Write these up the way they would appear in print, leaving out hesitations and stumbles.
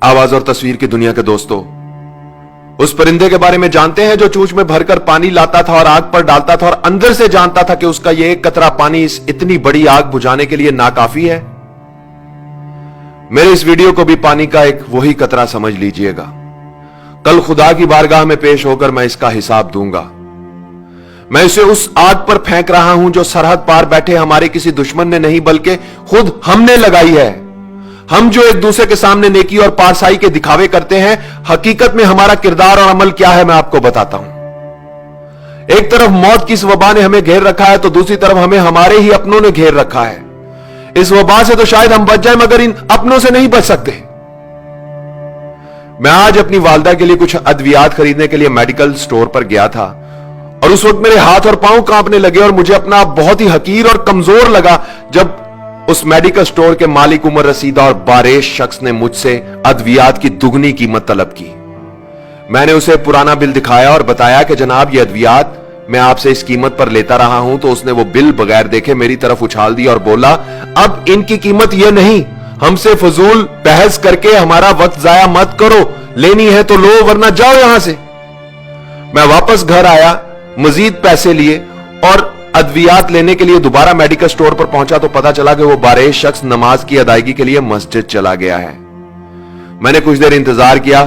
आवाज और तस्वीर की दुनिया के दोस्तों, उस परिंदे के बारे में जानते हैं जो चूंच में भरकर पानी लाता था और आग पर डालता था और अंदर से जानता था कि उसका यह एक कतरा पानी इस इतनी बड़ी आग बुझाने के लिए नाकाफी है। मेरे इस वीडियो को भी पानी का एक वही कतरा समझ लीजिएगा। कल खुदा की बारगाह में पेश होकर मैं इसका हिसाब दूंगा। मैं इसे उस आग पर फेंक रहा हूं जो सरहद पार बैठे हमारे किसी दुश्मन ने नहीं बल्कि खुद हमने लगाई है। हम जो एक दूसरे के सामने नेकी और पारसाई के दिखावे करते हैं, हकीकत में हमारा किरदार और अमल क्या है मैं आपको बताता हूं। एक तरफ मौत की इस वबा ने हमें घेर रखा है तो दूसरी तरफ हमें हमारे ही अपनों ने घेर रखा है। इस वबा से तो शायद हम बच जाए मगर इन अपनों से नहीं बच सकते। मैं आज अपनी वालदा के लिए कुछ अद्वियात खरीदने के लिए मेडिकल स्टोर पर गया था और उस वक्त मेरे हाथ और पांव कांपने लगे और मुझे अपना आप बहुत ही हकीर और कमजोर लगा जब उस मेडिकल स्टोर के मालिक उमर रसीदा और बारेश शख्स ने मुझसे अद्वियात की दुगनी कीमत तलब की। मैंने उसे पुराना बिल दिखाया और बताया कि जनाब ये अद्वियात मैं आपसे इस कीमत पर लेता रहा हूं। तो उसने वो बिल बगैर देखे मेरी तरफ उछाल दिया और बोला, अब इनकी कीमत ये नहीं, हमसे फजूल बहस करके हमारा वक्त जाया मत करो, लेनी है तो लो वरना जाओ यहां से। मैं वापस घर आया, मजीद पैसे लिए और अद्वियात लेने के लिए दोबारा मेडिकल स्टोर पर पहुंचा तो पता चला कि वो बारेश शख्स नमाज की अदायगी के लिए मस्जिद चला गया है। मैंने कुछ देर इंतजार किया,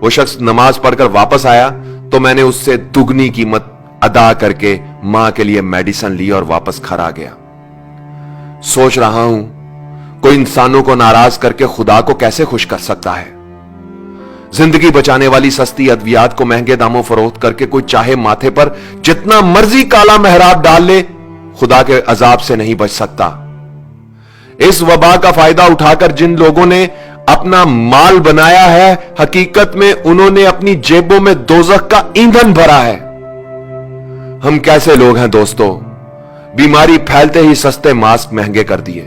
वो शख्स नमाज पढ़कर वापस आया तो मैंने उससे दुगनी कीमत अदा करके मां के लिए मेडिसिन ली और वापस घर आ गया। सोच रहा हूं कोई इंसानों को नाराज करके खुदा को कैसे खुश कर सकता है। जिंदगी बचाने वाली सस्ती अद्वियात को महंगे दामों फरोख्त करके कोई चाहे माथे पर जितना मर्जी काला मेहराब डाल ले, खुदा के अजाब से नहीं बच सकता। इस वबा का फायदा उठाकर जिन लोगों ने अपना माल बनाया है, हकीकत में उन्होंने अपनी जेबों में दोजख का ईंधन भरा है। हम कैसे लोग हैं दोस्तों, बीमारी फैलते ही सस्ते मास्क महंगे कर दिए।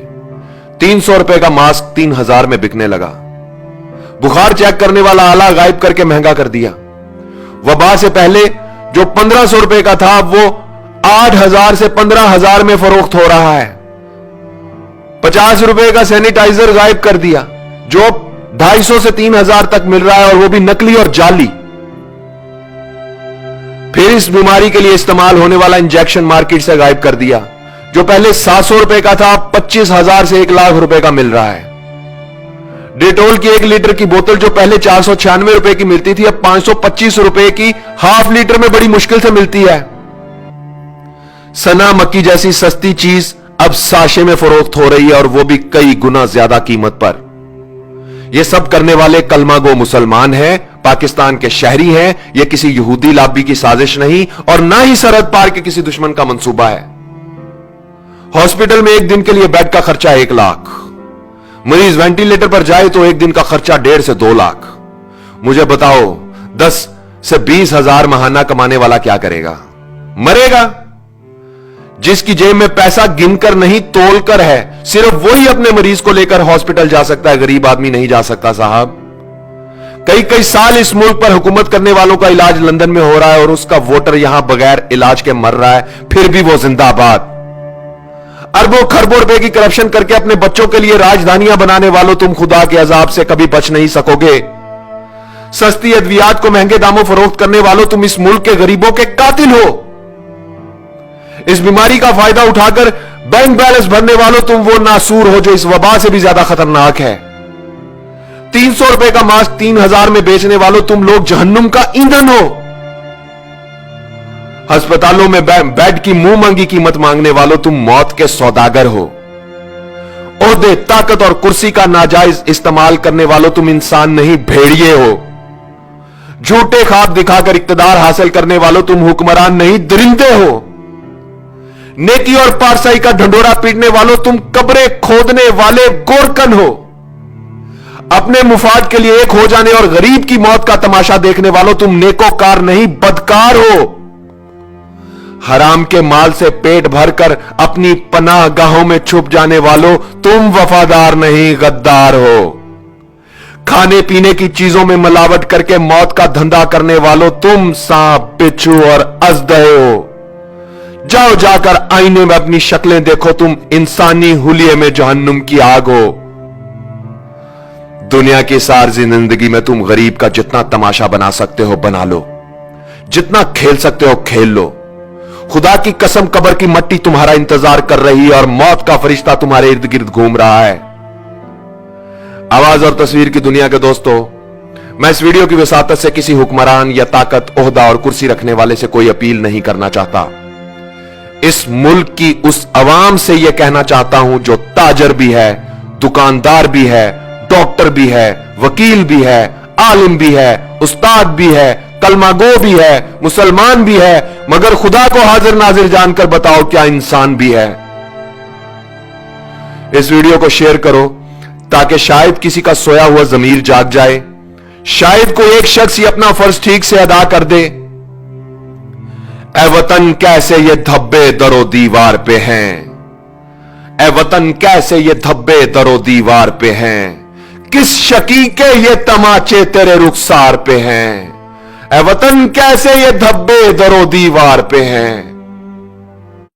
300 रुपए का मास्क 3000 में बिकने लगा। बुखार चेक करने वाला आला गायब करके महंगा कर दिया। वबा से पहले जो 1500 रुपए का था वो 8000 से 15000 में फरोख्त हो रहा है। 50 रुपए का सैनिटाइजर गायब कर दिया जो 250 से 3000 तक मिल रहा है और वो भी नकली और जाली। फिर इस बीमारी के लिए इस्तेमाल होने वाला इंजेक्शन मार्केट से गायब कर दिया जो पहले 700 रुपए का था, 25,000 से 1 लाख रुपए का मिल रहा है। डेटोल की 1 लीटर की बोतल जो पहले 496 रुपए की मिलती थी अब 525 रुपए की हाफ लीटर में बड़ी मुश्किल से मिलती है। सना मक्की जैसी सस्ती चीज अब साशे में फरोख्त हो रही है और वो भी कई गुना ज्यादा कीमत पर। ये सब करने वाले कलमा गो मुसलमान हैं, पाकिस्तान के शहरी हैं। ये किसी यहूदी लाबी की साजिश नहीं और ना ही सरहद पार के किसी दुश्मन का मंसूबा है। हॉस्पिटल में एक दिन के लिए बेड का खर्चा 1 लाख, मरीज वेंटिलेटर पर जाए तो एक दिन का खर्चा 1.5 से 2 लाख। मुझे बताओ 10 से 20 हजार महाना कमाने वाला क्या करेगा? मरेगा। जिसकी जेब में पैसा गिनकर नहीं तोलकर है, सिर्फ वही अपने मरीज को लेकर हॉस्पिटल जा सकता है, गरीब आदमी नहीं जा सकता साहब। कई कई साल इस मुल्क पर हुकूमत करने वालों का इलाज लंदन में हो रहा है और उसका वोटर यहां बगैर इलाज के मर रहा है, फिर भी वो जिंदाबाद। अरबों खरबों रुपए की करप्शन करके अपने बच्चों के लिए राजधानियां बनाने वालों, तुम खुदा के अजाब से कभी बच नहीं सकोगे। सस्ती अद्वियात को महंगे दामों फरोख्त करने वालों, तुम इस मुल्क के गरीबों के कातिल हो। इस बीमारी का फायदा उठाकर बैंक बैलेंस भरने वालों, तुम वो नासूर हो जो इस वबा से भी ज्यादा खतरनाक है। 300 रुपए का मास्क 3000 में बेचने वालों, तुम लोग जहन्नुम का ईंधन हो। अस्पतालों में बेड की मुंह मांगी कीमत मांगने वालों, तुम मौत के सौदागर हो। ओहदे, ताकत और कुर्सी का नाजायज इस्तेमाल करने वालों, तुम इंसान नहीं भेड़िए हो। झूठे ख्वाब दिखाकर इक्तदार हासिल करने वालों, तुम हुक्मरान नहीं दरिंदे हो। नेकी और पारसाई का ढंडोरा पीटने वालों, तुम कब्रें खोदने वाले गोरकन हो। अपने मुफाद के लिए एक हो जाने और गरीब की मौत का तमाशा देखने वालों, तुम नेकोकार नहीं बदकार हो। हराम के माल से पेट भरकर अपनी पनाह गाहों में छुप जाने वालों, तुम वफादार नहीं गद्दार हो। खाने पीने की चीजों में मिलावट करके मौत का धंधा करने वालों, तुम सांप, बिच्छू और अजदे हो। जाओ जाकर आईने में अपनी शक्लें देखो, तुम इंसानी हुलिये में जहन्नुम की आग हो। दुनिया की सारी जिंदगी में तुम गरीब का जितना तमाशा बना सकते हो बना लो, जितना खेल सकते हो खेल लो। खुदा की कसम कब्र की मट्टी तुम्हारा इंतजार कर रही है और मौत का फरिश्ता तुम्हारे इर्द गिर्द घूम रहा है। आवाज और तस्वीर की दुनिया के दोस्तों, मैं इस वीडियो की वसातत से किसी हुक्मरान या ताकत, ओहदा और कुर्सी रखने वाले से कोई अपील नहीं करना चाहता। इस मुल्क की उस अवाम से यह कहना चाहता हूं जो ताजर भी है, दुकानदार भी है, डॉक्टर भी है, वकील भी है, आलिम भी है, उस्ताद भी है, कलमागो भी है, मुसलमान भी है, मगर खुदा को हाजिर नाजिर जानकर बताओ क्या इंसान भी है। इस वीडियो को शेयर करो ताकि शायद किसी का सोया हुआ जमीर जाग जाए, शायद कोई एक शख्स ही अपना फर्ज ठीक से अदा कर दे। ए वतन कैसे ये धब्बे दरो दीवार पे हैं, ए वतन कैसे ये धब्बे दरो दीवार पे हैं, किस शकी के ये तमाचे तेरे रुखसार पे हैं। ए वतन कैसे ये धब्बे दरो दीवार पे हैं।